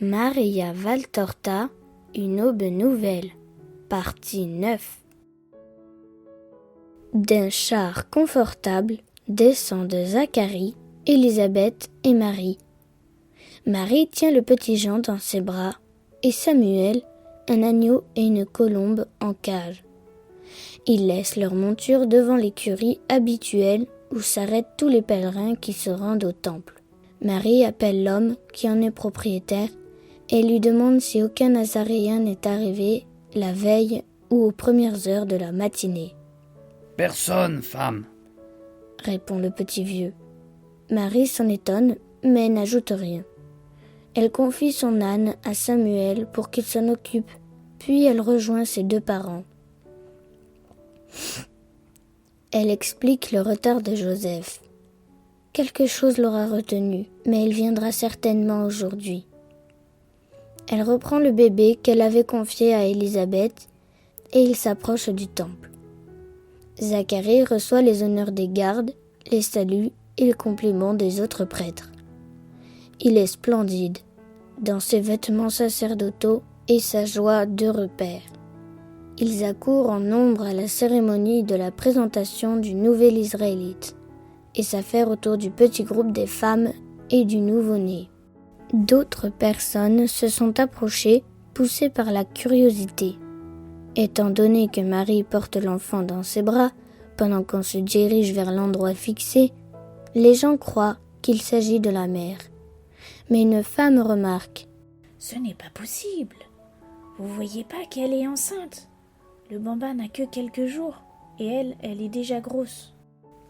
Maria Valtorta, une aube nouvelle. Partie 9. D'un char confortable descendent Zacharie, Élisabeth et Marie. Marie tient le petit Jean dans ses bras et Samuel, un agneau et une colombe en cage. Ils laissent leur monture devant l'écurie habituelle où s'arrêtent tous les pèlerins qui se rendent au temple. Marie appelle l'homme qui en est propriétaire et lui demande si aucun Nazaréen n'est arrivé la veille ou aux premières heures de la matinée. « Personne, femme, » répond le petit vieux. Marie s'en étonne, mais n'ajoute rien. Elle confie son âne à Samuel pour qu'il s'en occupe, puis elle rejoint ses deux parents. Elle explique le retard de Joseph. Quelque chose l'aura retenu, mais il viendra certainement aujourd'hui. Elle reprend le bébé qu'elle avait confié à Élisabeth et il s'approche du temple. Zacharie reçoit les honneurs des gardes, les saluts et les compliments des autres prêtres. Il est splendide, dans ses vêtements sacerdotaux et sa joie de repère. Ils accourent en nombre à la cérémonie de la présentation du nouvel Israélite et s'affairent autour du petit groupe des femmes et du nouveau-né. D'autres personnes se sont approchées, poussées par la curiosité. Étant donné que Marie porte l'enfant dans ses bras, pendant qu'on se dirige vers l'endroit fixé, les gens croient qu'il s'agit de la mère. Mais une femme remarque : « Ce n'est pas possible. Vous voyez pas qu'elle est enceinte ? Le bambin n'a que quelques jours, et elle est déjà grosse. »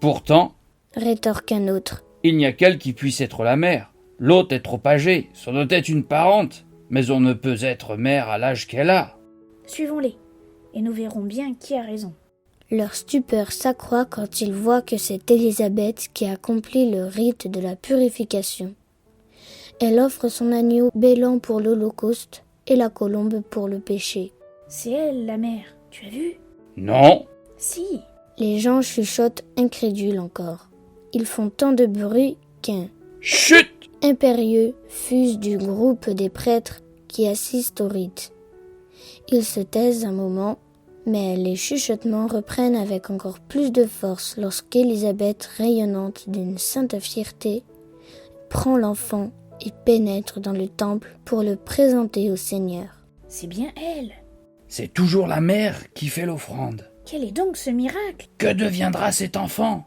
Pourtant, rétorque un autre, il n'y a qu'elle qui puisse être la mère. L'autre est trop âgée, ça doit être une parente, mais on ne peut être mère à l'âge qu'elle a. Suivons-les, et nous verrons bien qui a raison. Leur stupeur s'accroît quand ils voient que c'est Élisabeth qui accomplit le rite de la purification. Elle offre son agneau bêlant pour l'holocauste et la colombe pour le péché. C'est elle, la mère, tu as vu ? Non. Si. Les gens chuchotent incrédules encore. Ils font tant de bruit qu'un chut impérieux fuse du groupe des prêtres qui assistent au rite. Ils se taisent un moment, mais les chuchotements reprennent avec encore plus de force lorsqu'Élisabeth, rayonnante d'une sainte fierté, prend l'enfant et pénètre dans le temple pour le présenter au Seigneur. C'est bien elle. C'est toujours la mère qui fait l'offrande. Quel est donc ce miracle ? Que deviendra cet enfant,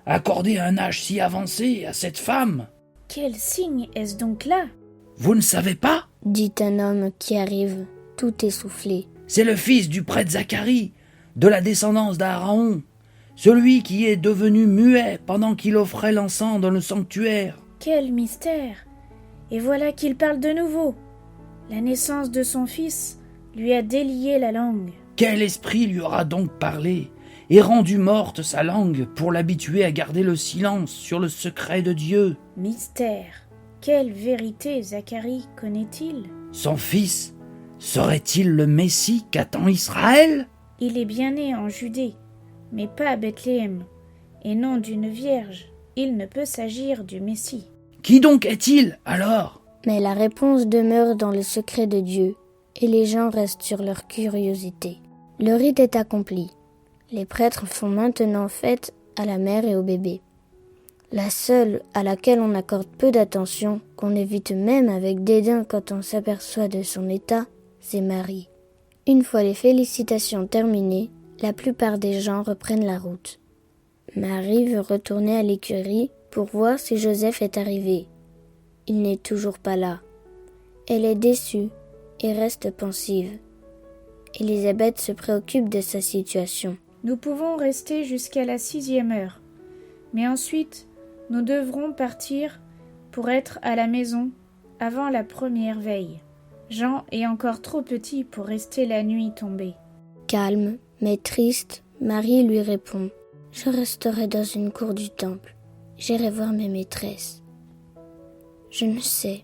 accordé à un âge si avancé à cette femme ? Quel signe est-ce donc là ? Vous ne savez pas ? Dit un homme qui arrive, tout essoufflé. C'est le fils du prêtre Zacharie, de la descendance d'Aaron, celui qui est devenu muet pendant qu'il offrait l'encens dans le sanctuaire. Quel mystère ! Et voilà qu'il parle de nouveau. La naissance de son fils lui a délié la langue. Quel esprit lui aura donc parlé et rendu morte sa langue pour l'habituer à garder le silence sur le secret de Dieu ? Mystère. Quelle vérité Zacharie connaît-il ? Son fils serait-il le Messie qu'attend Israël ? Il est bien né en Judée, mais pas à Bethléem, et non d'une vierge. Il ne peut s'agir du Messie. Qui donc est-il, alors ? Mais la réponse demeure dans le secret de Dieu, et les gens restent sur leur curiosité. Le rite est accompli. Les prêtres font maintenant fête à la mère et au bébé. La seule à laquelle on accorde peu d'attention, qu'on évite même avec dédain quand on s'aperçoit de son état, c'est Marie. Une fois les félicitations terminées, la plupart des gens reprennent la route. Marie veut retourner à l'écurie pour voir si Joseph est arrivé. Il n'est toujours pas là. Elle est déçue et reste pensive. Élisabeth se préoccupe de sa situation. Nous pouvons rester jusqu'à la 6e heure, mais ensuite, nous devrons partir pour être à la maison avant la première veille. Jean est encore trop petit pour rester la nuit tombée. Calme, mais triste, Marie lui répond : « Je resterai dans une cour du temple. J'irai voir mes maîtresses. Je ne sais.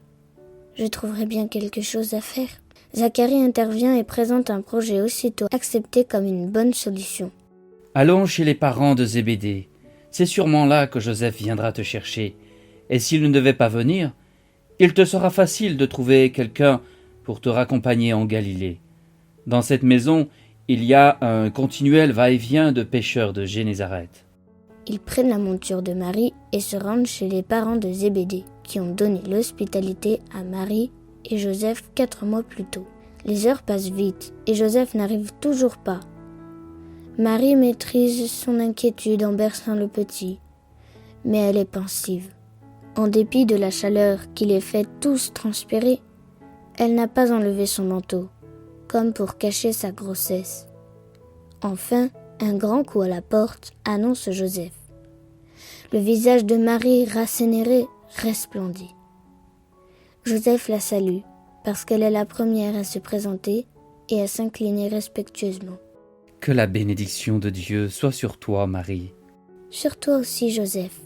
Je trouverai bien quelque chose à faire. » Zacharie intervient et présente un projet aussitôt accepté comme une bonne solution. « Allons chez les parents de Zébédée. C'est sûrement là que Joseph viendra te chercher. Et s'il ne devait pas venir, Il te sera facile de trouver quelqu'un pour te raccompagner en Galilée. Dans cette maison, il y a un continuel va-et-vient de pêcheurs de Génézareth. » Ils prennent la monture de Marie et se rendent chez les parents de Zébédée, qui ont donné l'hospitalité à Marie et Joseph 4 mois plus tôt. Les heures passent vite et Joseph n'arrive toujours pas. Marie maîtrise son inquiétude en berçant le petit, mais elle est pensive. En dépit de la chaleur qui les fait tous transpirer, elle n'a pas enlevé son manteau, comme pour cacher sa grossesse. Enfin, un grand coup à la porte annonce Joseph. Le visage de Marie rassénéré resplendit. Joseph la salue, parce qu'elle est la première à se présenter et à s'incliner respectueusement. « Que la bénédiction de Dieu soit sur toi, Marie. » »« Sur toi aussi, Joseph.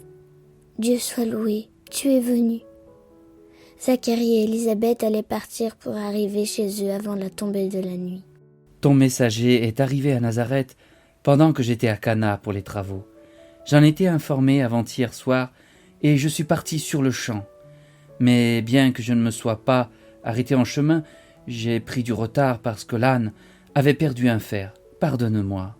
Dieu soit loué, tu es venu. » Zacharie et Élisabeth allaient partir pour arriver chez eux avant la tombée de la nuit. « Ton messager est arrivé à Nazareth pendant que j'étais à Cana pour les travaux. J'en étais informé avant-hier soir et je suis parti sur le champ. Mais bien que je ne me sois pas arrêté en chemin, j'ai pris du retard parce que l'âne avait perdu un fer. Pardonne-moi. » »«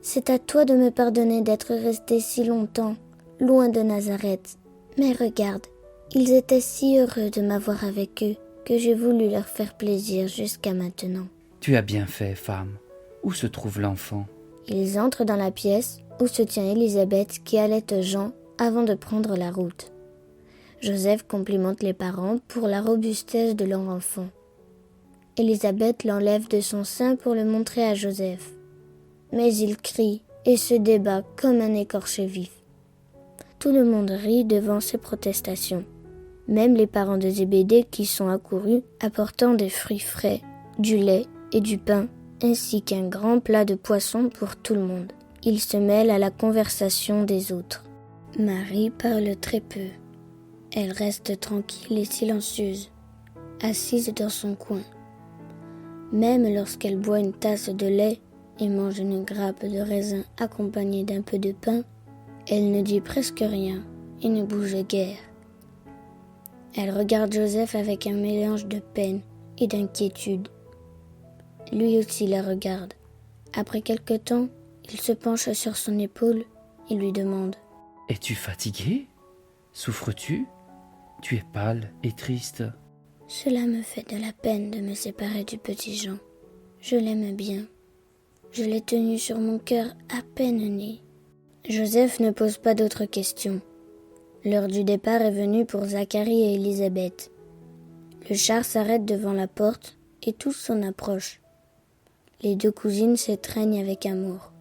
C'est à toi de me pardonner d'être resté si longtemps, loin de Nazareth. Mais regarde, ils étaient si heureux de m'avoir avec eux que j'ai voulu leur faire plaisir jusqu'à maintenant. » »« Tu as bien fait, femme. Où se trouve l'enfant ?» » Ils entrent dans la pièce où se tient Élisabeth qui allaite Jean avant de prendre la route. Joseph complimente les parents pour la robustesse de leur enfant. Élisabeth l'enlève de son sein pour le montrer à Joseph. Mais il crie et se débat comme un écorché vif. Tout le monde rit devant ses protestations. Même les parents de Zébédée qui sont accourus apportant des fruits frais, du lait et du pain, ainsi qu'un grand plat de poisson pour tout le monde. Ils se mêlent à la conversation des autres. Marie parle très peu. Elle reste tranquille et silencieuse, assise dans son coin. Même lorsqu'elle boit une tasse de lait et mange une grappe de raisin accompagnée d'un peu de pain, elle ne dit presque rien et ne bouge guère. Elle regarde Joseph avec un mélange de peine et d'inquiétude. Lui aussi la regarde. Après quelque temps, il se penche sur son épaule et lui demande : « Es-tu fatigué ? Souffres-tu ? Tu es pâle et triste. » »« Cela me fait de la peine de me séparer du petit Jean. Je l'aime bien. Je l'ai tenu sur mon cœur à peine né. » Joseph ne pose pas d'autres questions. L'heure du départ est venue pour Zacharie et Élisabeth. Le char s'arrête devant la porte et tous s'en approchent. Les deux cousines s'étreignent avec amour.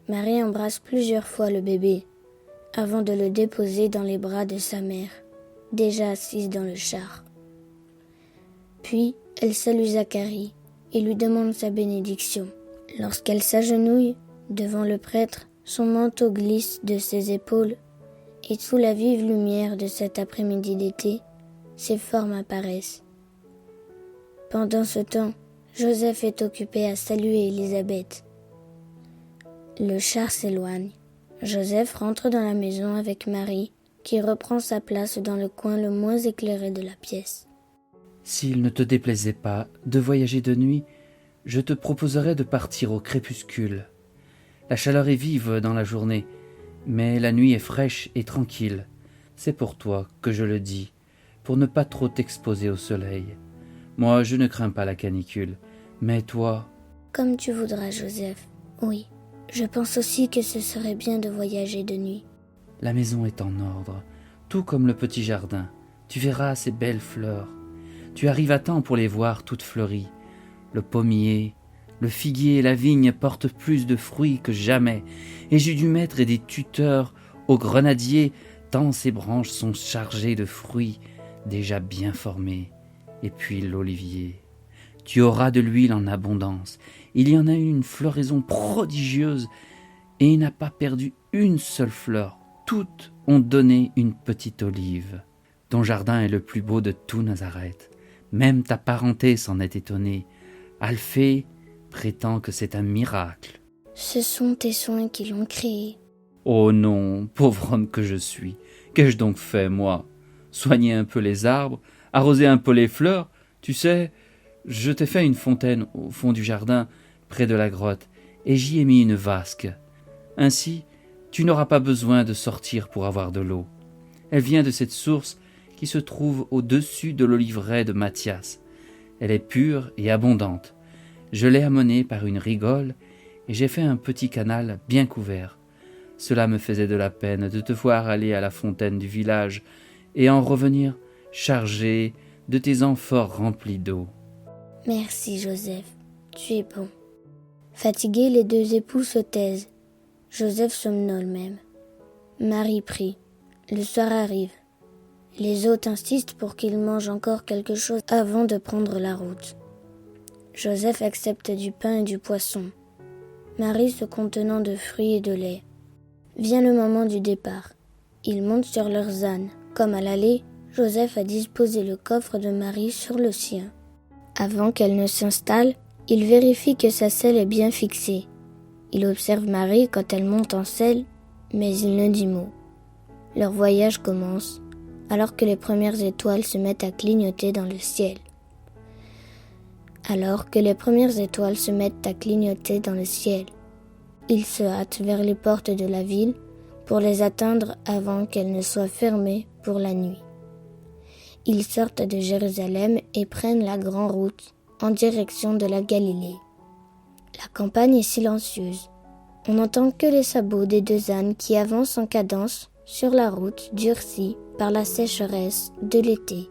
Marie embrasse plusieurs fois le bébé avant de le déposer dans les bras de sa mère, déjà assise dans le char. Puis, elle salue Zacharie et lui demande sa bénédiction. Lorsqu'elle s'agenouille devant le prêtre, son manteau glisse de ses épaules et sous la vive lumière de cet après-midi d'été, ses formes apparaissent. Pendant ce temps, Joseph est occupé à saluer Élisabeth. Le char s'éloigne. Joseph rentre dans la maison avec Marie, qui reprend sa place dans le coin le moins éclairé de la pièce. « S'il ne te déplaisait pas de voyager de nuit, je te proposerais de partir au crépuscule. La chaleur est vive dans la journée, mais la nuit est fraîche et tranquille. C'est pour toi que je le dis, pour ne pas trop t'exposer au soleil. Moi, je ne crains pas la canicule, mais toi... » »« Comme tu voudras, Joseph. Oui, je pense aussi que ce serait bien de voyager de nuit. » »« La maison est en ordre, tout comme le petit jardin. Tu verras ces belles fleurs. Tu arrives à temps pour les voir toutes fleuries. Le pommier, le figuier et la vigne portent plus de fruits que jamais, et j'ai dû mettre des tuteurs aux grenadiers, tant ces branches sont chargées de fruits déjà bien formés. Et puis l'olivier. Tu auras de l'huile en abondance. Il y en a une floraison prodigieuse, et il n'a pas perdu une seule fleur. Toutes ont donné une petite olive. Ton jardin est le plus beau de tout Nazareth. Même ta parenté s'en est étonnée. Alphée prétend que c'est un miracle. »« Ce sont tes soins qui l'ont créé. » »« Oh non, pauvre homme que je suis. Qu'ai-je donc fait, moi ? soigner un peu les arbres, arroser un peu les fleurs. Tu sais, je t'ai fait une fontaine au fond du jardin, près de la grotte, et j'y ai mis une vasque. Ainsi, tu n'auras pas besoin de sortir pour avoir de l'eau. Elle vient de cette source qui se trouve au-dessus de l'oliveraie de Mathias. Elle est pure et abondante. Je l'ai amenée par une rigole et j'ai fait un petit canal bien couvert. Cela me faisait de la peine de te voir aller à la fontaine du village et en revenir chargé de tes amphores remplis d'eau. Merci, Joseph, tu es bon. Fatigués, les deux époux se taisent. Joseph somnole même. Marie prie. Le soir arrive. Les hôtes insistent pour qu'il mange encore quelque chose avant de prendre la route. Joseph accepte du pain et du poisson. Marie se contenant de fruits et de lait. Vient le moment du départ. Ils montent sur leurs ânes. Comme à l'aller, Joseph a disposé le coffre de Marie sur le sien. Avant qu'elle ne s'installe, il vérifie que sa selle est bien fixée. Il observe Marie quand elle monte en selle, mais il ne dit mot. Leur voyage commence, alors que les premières étoiles se mettent à clignoter dans le ciel. Ils se hâtent vers les portes de la ville pour les atteindre avant qu'elles ne soient fermées pour la nuit. Ils sortent de Jérusalem et prennent la grande route en direction de la Galilée. La campagne est silencieuse. On n'entend que les sabots des deux ânes qui avancent en cadence sur la route durcie par la sécheresse de l'été.